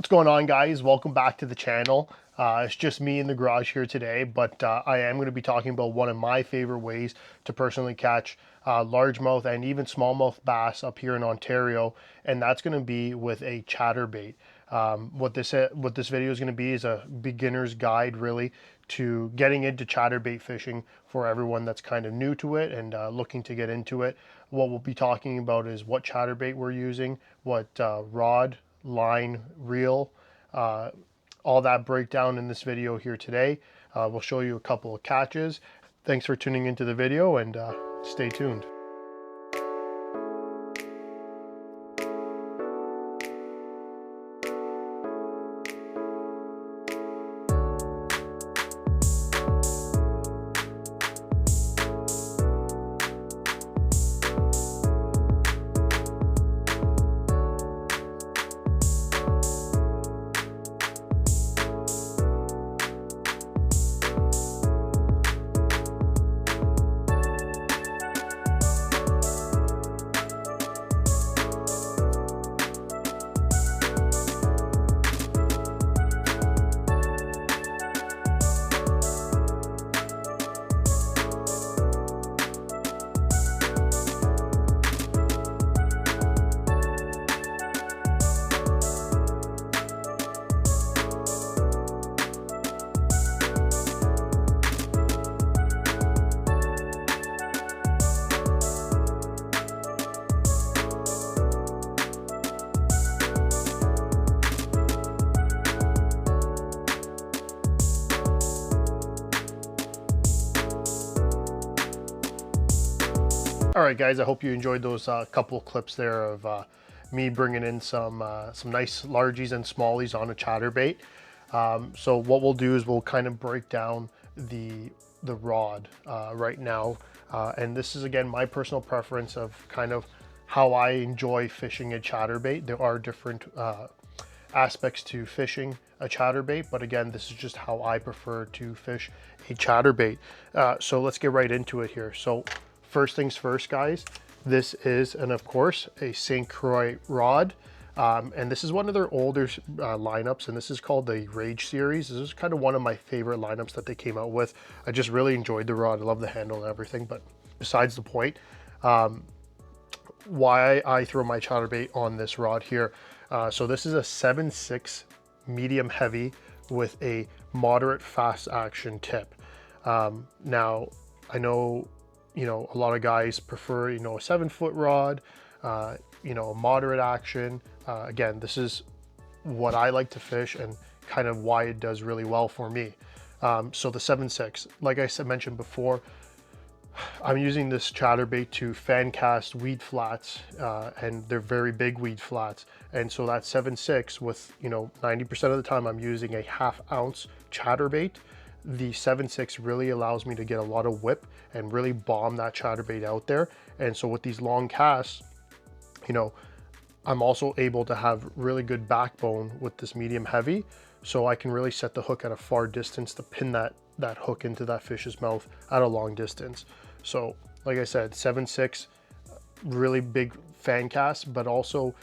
What's going on, guys? Welcome back to the channel. It's just me in the garage here today, but I am going to be talking about one of my favorite ways to personally catch largemouth and even smallmouth bass up here in Ontario, and that's going to be with a chatterbait. What this video is going to be is a beginner's guide, really, to getting into chatterbait fishing for everyone that's kind of new to it and looking to get into it. What we'll be talking about is what chatterbait we're using, what rod, line, reel, all that breakdown in this video here today. We'll show you a couple of catches. Thanks for tuning into the video, and stay tuned. All right, guys, I hope you enjoyed those couple clips there of me bringing in some nice largies and smallies on a chatterbait. So what we'll do is we'll kind of break down the rod right now. And this is, again, my personal preference of kind of how I enjoy fishing a chatterbait. There are different aspects to fishing a chatterbait, but again, this is just how I prefer to fish a chatterbait. So let's get right into it here. So first things first, guys, this is, and of course, a St. Croix rod. And this is one of their older lineups, and this is called the Rage series. This is kind of one of my favorite lineups that they came out with. I just really enjoyed the rod. I love the handle and everything, but besides the point, why I throw my chatterbait on this rod here. So this is a 7/6 medium heavy with a moderate fast action tip. Now, I know, a lot of guys prefer, a 7-foot rod, a moderate action. Again, this is what I like to fish and kind of why it does really well for me. So the 7/6, like I mentioned before, I'm using this chatterbait to fan cast weed flats, and they're very big weed flats. And so that 7/6 with, 90% of the time I'm using a 1/2 ounce chatterbait. The 7/6 really allows me to get a lot of whip and really bomb that chatterbait out there. And so with these long casts, I'm also able to have really good backbone with this medium heavy, so I can really set the hook at a far distance to pin that hook into that fish's mouth at a long distance. So like I said, 7/6, really big fan cast, but also,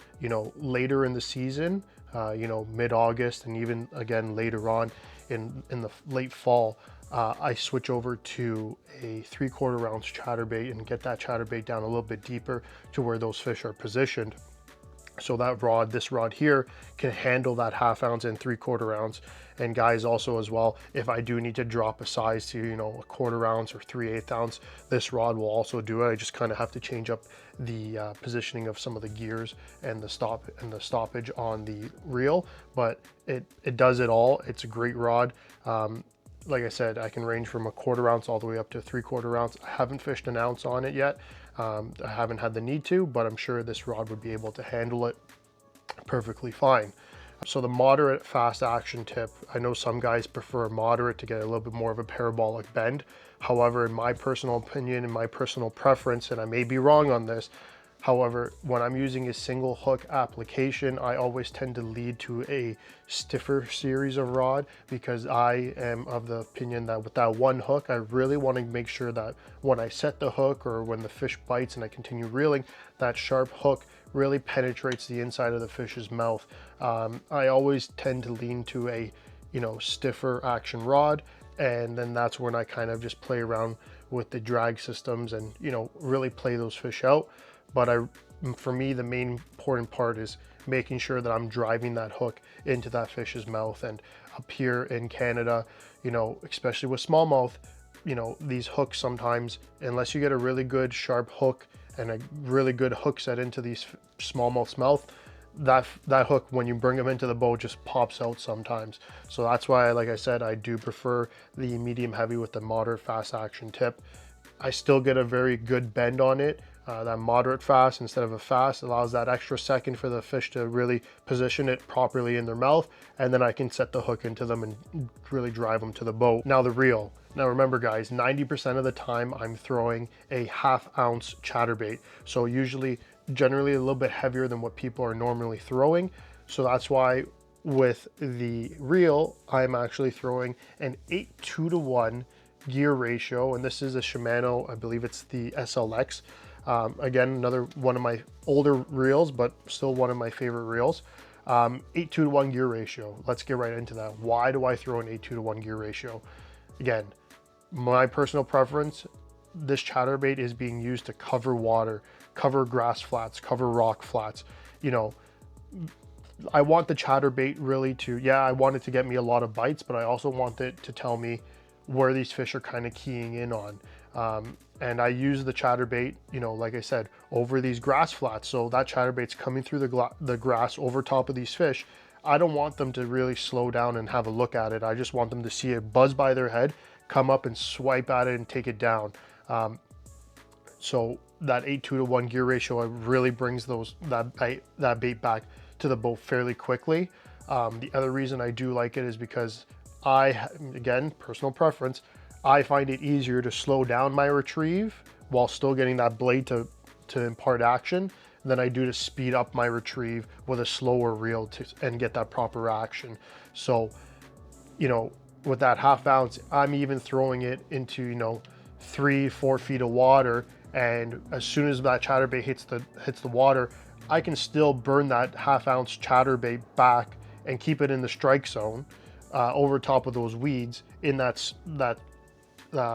later in the season, mid-August, and even again later on in the late fall, I switch over to a 3/4 ounce chatterbait and get that chatterbait down a little bit deeper to where those fish are positioned. So that rod, this rod here, can handle that 1/2 ounce and 3/4 ounce. And guys, also as well, if I do need to drop a size to, a 1/4 ounce or 3/8 ounce, this rod will also do it. I just kind of have to change up the positioning of some of the gears and the stoppage on the reel, but it does it all. It's a great rod. Like I said, I can range from a 1/4 ounce all the way up to 3/4 ounce. I haven't fished an ounce on it yet. I haven't had the need to, but I'm sure this rod would be able to handle it perfectly fine. So the moderate fast action tip, I know some guys prefer moderate to get a little bit more of a parabolic bend. However, in my personal opinion and my personal preference, and I may be wrong on this, However, when I'm using a single hook application, I always tend to lead to a stiffer series of rod, because I am of the opinion that with that one hook, I really want to make sure that when I set the hook or when the fish bites and I continue reeling, that sharp hook really penetrates the inside of the fish's mouth. I always tend to lean to a, you know, stiffer action rod, and then that's when I kind of just play around with the drag systems and, you know, really play those fish out. But for me, the main important part is making sure that I'm driving that hook into that fish's mouth. And up here in Canada, you know, especially with smallmouth, you know, these hooks sometimes, unless you get a really good sharp hook and a really good hook set into these smallmouth's mouth, that hook, when you bring them into the boat, just pops out sometimes. So that's why, like I said, I do prefer the medium heavy with the moderate fast action tip. I still get a very good bend on it. That moderate fast instead of a fast allows that extra second for the fish to really position it properly in their mouth, and then I can set the hook into them and really drive them to the boat. Now the reel. Now remember guys, 90% of the time I'm throwing a 1/2 ounce chatterbait. So usually, generally a little bit heavier than what people are normally throwing. So that's why with the reel, I'm actually throwing an 8:2 to 1 gear ratio, and this is a Shimano, I believe it's the SLX. Again, another one of my older reels, but still one of my favorite reels. 8:2 to 1 gear ratio. Let's get right into that. Why do I throw an 8:2 to 1 gear ratio? Again, my personal preference, this chatterbait is being used to cover water, cover grass flats, cover rock flats. You know, I want the chatterbait really to, yeah, I want it to get me a lot of bites, but I also want it to tell me where these fish are kind of keying in on. And I use the chatterbait, you know, like I said, over these grass flats. So that chatterbait's coming through the grass over top of these fish. I don't want them to really slow down and have a look at it. I just want them to see it buzz by their head, come up and swipe at it and take it down. So that 8:2 to 1 gear ratio really brings that bait back to the boat fairly quickly. The other reason I do like it is because again, personal preference, I find it easier to slow down my retrieve while still getting that blade to impart action than I do to speed up my retrieve with a slower reel and get that proper action. So, you know, with that 1/2 ounce, I'm even throwing it into, you know, 3-4 feet of water, and as soon as that chatterbait hits the water, I can still burn that 1/2 ounce chatterbait back and keep it in the strike zone over top of those weeds in that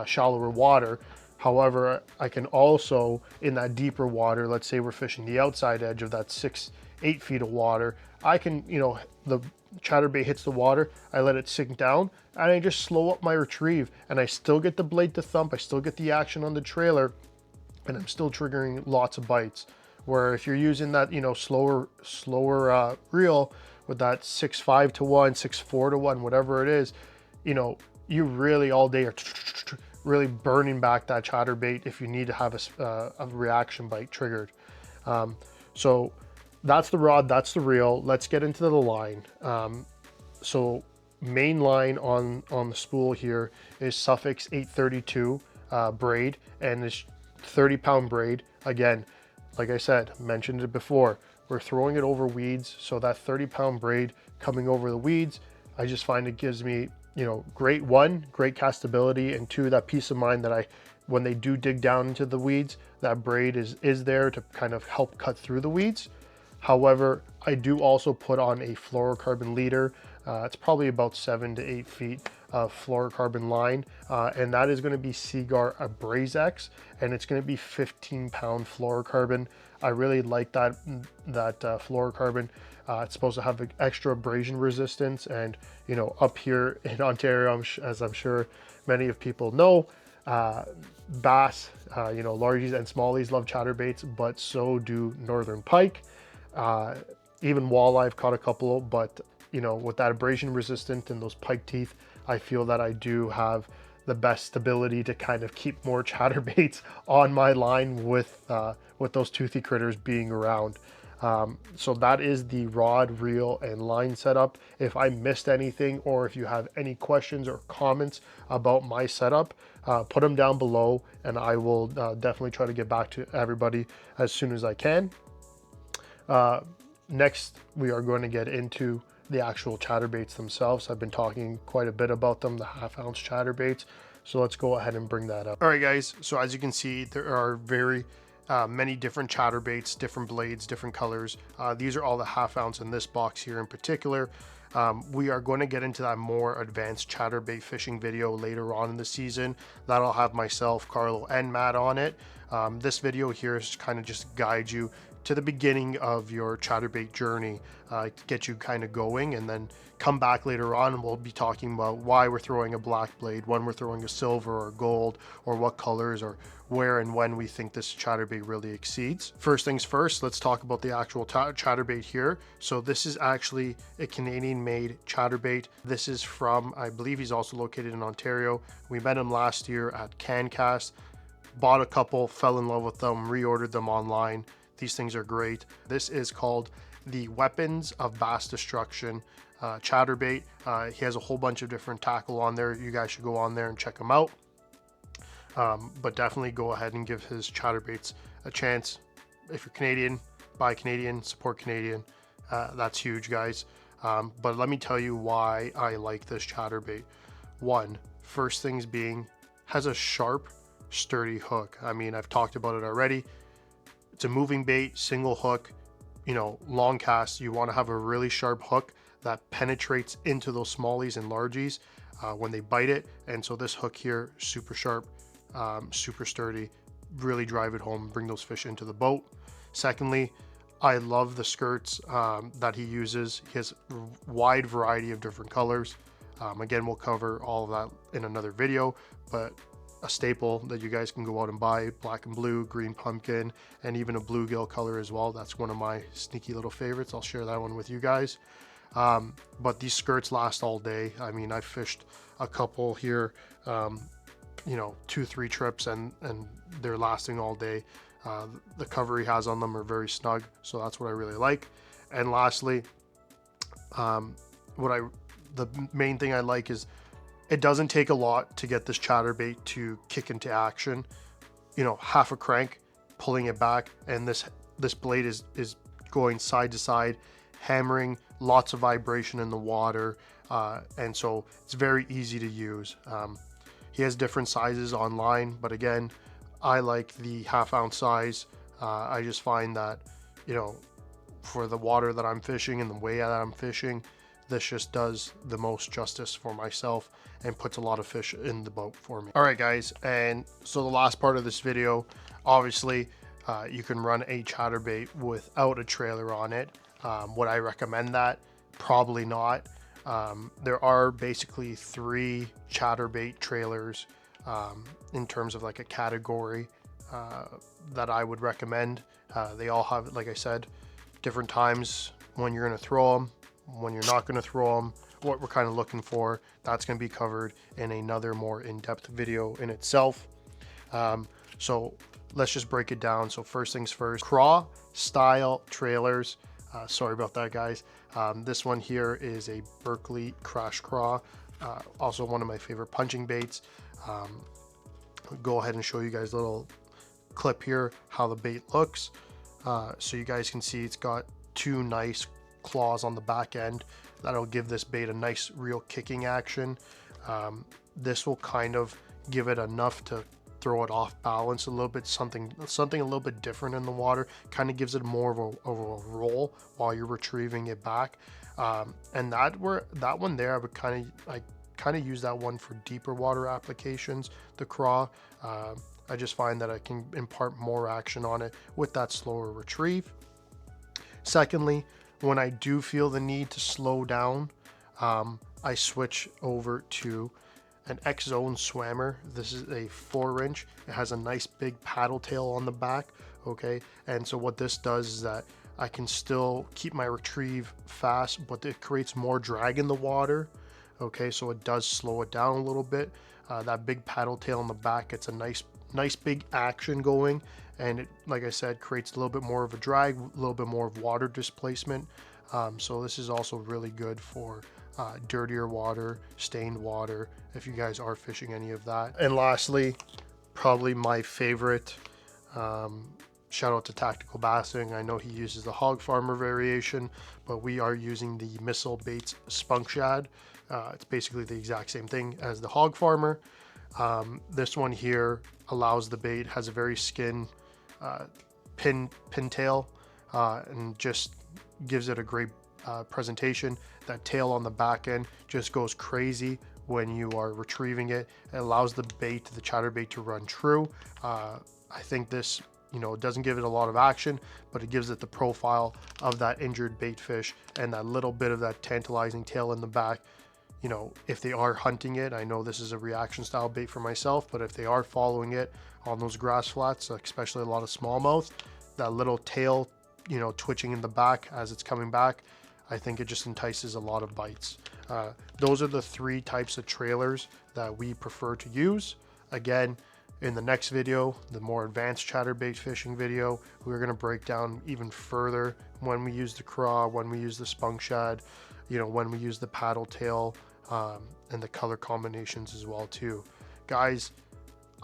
shallower water. However, I can also, in that deeper water, let's say we're fishing the outside edge of that 6-8 feet of water, I can, you know, the chatterbait hits the water, I let it sink down, and I just slow up my retrieve, and I still get the blade to thump, I still get the action on the trailer, and I'm still triggering lots of bites. Where if you're using that, you know, slower reel with that 6.5 to 1, 6.4 to 1, whatever it is, you know, you really all day are really burning back that chatterbait if you need to have a reaction bite triggered. So that's the rod, that's the reel. Let's get into the line. So main line on the spool here is Suffix 832 braid, and this 30-pound braid. Again, like I said, mentioned it before, we're throwing it over weeds, so that 30-pound braid coming over the weeds, I just find it gives me, you know, great castability, and two, that peace of mind that when they do dig down into the weeds, that braid is there to kind of help cut through the weeds. However, I do also put on a fluorocarbon leader. It's probably about 7 to 8 feet of fluorocarbon line, and that is going to be Seaguar Abrazex, and it's going to be 15-pound fluorocarbon. I really like that fluorocarbon. It's supposed to have extra abrasion resistance, and you know, up here in Ontario, as I'm sure many of people know, bass, you know, largies and smallies love chatterbaits, but so do northern pike. Even walleye, I've caught a couple, but you know, with that abrasion resistant and those pike teeth, I feel that I do have the best stability to kind of keep more chatterbaits on my line with those toothy critters being around. So that is the rod, reel, and line setup. If I missed anything, or if you have any questions or comments about my setup, put them down below, and I will definitely try to get back to everybody as soon as I can. Next, we are going to get into the actual chatterbaits themselves. I've been talking quite a bit about them, the 1/2 ounce chatterbaits. So let's go ahead and bring that up. All right, guys. So as you can see, there are very many different chatterbaits, different blades, different colors. These are all the 1/2 ounce in this box here in particular. We are going to get into that more advanced chatterbait fishing video later on in the season. That'll have myself, Carlo, and Matt on it. This video here is kind of just guide you to the beginning of your chatterbait journey, get you kind of going, and then come back later on and we'll be talking about why we're throwing a black blade, when we're throwing a silver or gold, or what colors, or where and when we think this chatterbait really exceeds. First things first, let's talk about the actual chatterbait here. So this is actually a Canadian made chatterbait. This is from, I believe he's also located in Ontario. We met him last year at CanCast, bought a couple, fell in love with them, reordered them online. These things are great. This is called the Weapons of Bass Destruction chatterbait. He has a whole bunch of different tackle on there. You guys should go on there and check him out. But definitely go ahead and give his chatterbaits a chance. If you're Canadian, buy Canadian, support Canadian. That's huge, guys. But let me tell you why I like this chatterbait. First things being, has a sharp, sturdy hook. I mean, I've talked about it already. It's a moving bait, single hook, you know, long cast. You want to have a really sharp hook that penetrates into those smallies and largies when they bite it. And so this hook here, super sharp, super sturdy, really drive it home, bring those fish into the boat. Secondly, I love the skirts that he uses. He has a wide variety of different colors. Again, we'll cover all of that in another video, but a staple that you guys can go out and buy, black and blue, green pumpkin, and even a bluegill color as well. That's one of my sneaky little favorites. I'll share that one with you guys. But these skirts last all day. I mean, I fished a couple here, you know, 2-3 trips, and they're lasting all day. The cover he has on them are very snug, so that's what I really like. And lastly, the main thing I like is it doesn't take a lot to get this chatterbait to kick into action. You know, half a crank, pulling it back, and this blade is going side to side, hammering, lots of vibration in the water, and so it's very easy to use. He has different sizes online, but again, I like the 1/2 ounce size. I just find that, you know, for the water that I'm fishing and the way that I'm fishing, this just does the most justice for myself and puts a lot of fish in the boat for me. All right, guys, and so the last part of this video, obviously, you can run a chatterbait without a trailer on it. Would I recommend that? Probably not. There are basically 3 chatterbait trailers in terms of like a category that I would recommend. They all have, like I said, different times when you're going to throw them, when you're not going to throw them, what we're kind of looking for. That's going to be covered in another more in-depth video in itself. So let's just break it down. So first things first, craw style trailers. Sorry about that, guys. This one here is a Berkeley Crash Craw, also one of my favorite punching baits. Go ahead and show you guys a little clip here how the bait looks. So you guys can see it's got 2 nice claws on the back end that'll give this bait a nice real kicking action. This will kind of give it enough to throw it off balance a little bit, something a little bit different in the water, kind of gives it more of a roll while you're retrieving it back. And that one there, I kind of use that one for deeper water applications, the craw. I just find that I can impart more action on it with that slower retrieve. Secondly, when I do feel the need to slow down, I switch over to an X-Zone Swammer. This is a 4-inch. It has a nice big paddle tail on the back, okay? And so what this does is that I can still keep my retrieve fast, but it creates more drag in the water, okay? So it does slow it down a little bit. That big paddle tail on the back, it's a nice big action going, and it, like I said, creates a little bit more of a drag, a little bit more of water displacement. So this is also really good for dirtier water, stained water, if you guys are fishing any of that. And lastly, probably my favorite, shout out to Tactical Bassing. I know he uses the Hog Farmer variation, but we are using the Missile Baits Spunk Shad. It's basically the exact same thing as the Hog Farmer. This one here allows the bait, has a very skin pintail, and just gives it a great presentation. That tail on the back end just goes crazy when you are retrieving it. It allows the bait, the chatterbait, to run true. I think this, you know, doesn't give it a lot of action, but it gives it the profile of that injured bait fish and that little bit of that tantalizing tail in the back. You know, if they are hunting it, I know this is a reaction style bait for myself, but if they are following it on those grass flats, especially a lot of smallmouth, that little tail, you know, twitching in the back as it's coming back, I think it just entices a lot of bites. Those are the 3 types of trailers that we prefer to use. Again, in the next video, the more advanced chatterbait fishing video, we're going to break down even further when we use the craw, when we use the spunk shad, you know, when we use the paddle tail, and the color combinations as well too. Guys,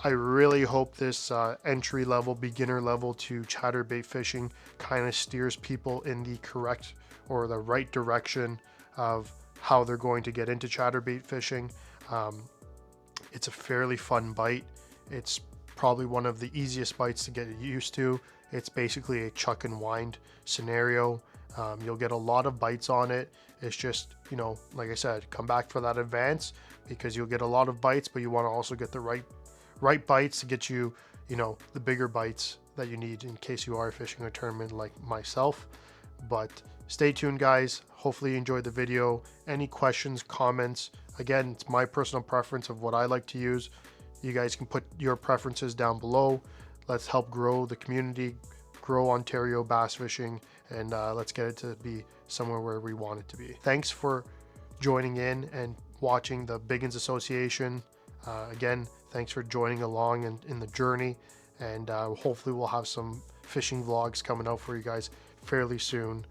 I really hope this entry level, beginner level to chatterbait fishing kind of steers people in the correct or the right direction of how they're going to get into chatterbait fishing. It's a fairly fun bite. It's probably one of the easiest bites to get used to. It's basically a chuck and wind scenario. You'll get a lot of bites on it. It's just, you know, like I said, come back for that advance, because you'll get a lot of bites, but you want to also get the right bites to get you, you know, the bigger bites that you need in case you are fishing a tournament like myself. But stay tuned, guys. Hopefully you enjoyed the video. Any questions, comments, again, it's my personal preference of what I like to use. You guys can put your preferences down below. Let's help grow the community, grow Ontario bass fishing, and let's get it to be somewhere where we want it to be. Thanks for joining in and watching the Biggins Association. Again, thanks for joining along in the journey, and hopefully we'll have some fishing vlogs coming out for you guys fairly soon.